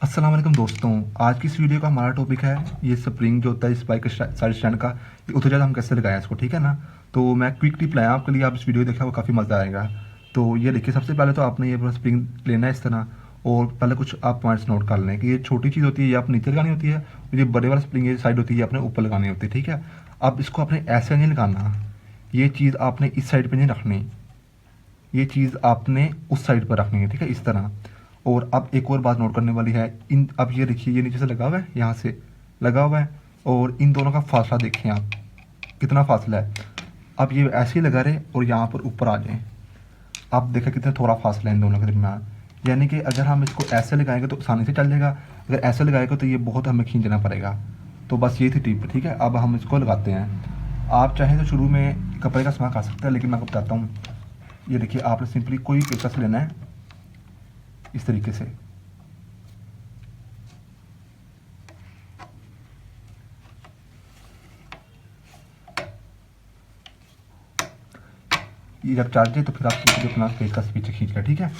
अस्सलाम वालेकुम दोस्तों। आज की इस वीडियो का हमारा टॉपिक है ये स्प्रिंग जो होता है इस बाइक के साइड स्टैंड का, ये उतर जाता हम कैसे लगाएं इसको, ठीक है ना। तो मैं क्विक टिप लाया आपके लिए, आप इस वीडियो देखा वो काफ़ी मज़ा आएगा। तो ये देखिए, सबसे पहले तो आपने ये पूरा स्प्रिंग लेना है इस तरह, और पहले कुछ आप पॉइंट्स नोट कर लें कि ये छोटी चीज़ होती है ये आप नीचे लगानी होती है, और ये बड़े वाला स्प्रिंग ये साइड होती है ये आपने ऊपर लगानी होती है, ठीक है। अब इसको आपने ऐसे नहीं लगाना, ये चीज़ आपने इस साइड पर नहीं रखनी, ये चीज़ आपने उस साइड पर रखनी है, ठीक है, इस तरह। और अब एक और बात नोट करने वाली है, इन अब ये देखिए ये नीचे से लगा हुआ है, यहाँ से लगा हुआ है, और इन दोनों का फासला देखें आप, कितना फासला है। अब ये ऐसे ही लगा रहे और यहाँ पर ऊपर आ जाएं, आप देखें कितना थोड़ा फासला है इन दोनों के दरमियान। यानी कि अगर हम इसको ऐसे लगाएंगे तो आसानी से चल जाएगा, अगर ऐसे लगाएगा तो ये बहुत हमें खींचना पड़ेगा। तो बस ये थी टिप, ठीक है। अब हम इसको लगाते हैं। आप चाहें तो शुरू में कपड़े का इस्तेमाल कर सकते हैं, लेकिन मैं आपको बताता हूँ। ये देखिए, आपने सिंपली कोई पेचकस लेना है इस तरीके से, ये जब चार्ज है तो फिर आप सिंपली अपना पेचकस पीछे खींच कर, ठीक है।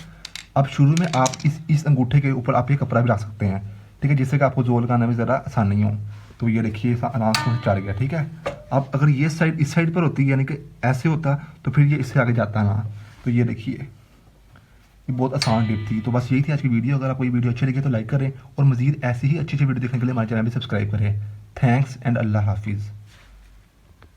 अब शुरू में आप इस अंगूठे के ऊपर आप ये कपड़ा भी रख सकते हैं, ठीक है, जिससे कि आपको जोर लगाना में ज़रा आसान नहीं हो। तो ये देखिए आराम से चढ़ गया, ठीक है। अब अगर ये साइड इस साइड पर होती यानी कि ऐसे होता तो फिर ये इससे आगे जाता ना। तो ये देखिए, ये बहुत आसान टिप थी। तो बस यही थी आज की वीडियो। अगर आपको ये वीडियो अच्छी लगी तो लाइक करें, और मज़ीद ऐसी ही अच्छी अच्छी वीडियो देखने के लिए हमारे चैनल भी सब्सक्राइब करें। थैंक्स एंड अल्लाह हाफिज़।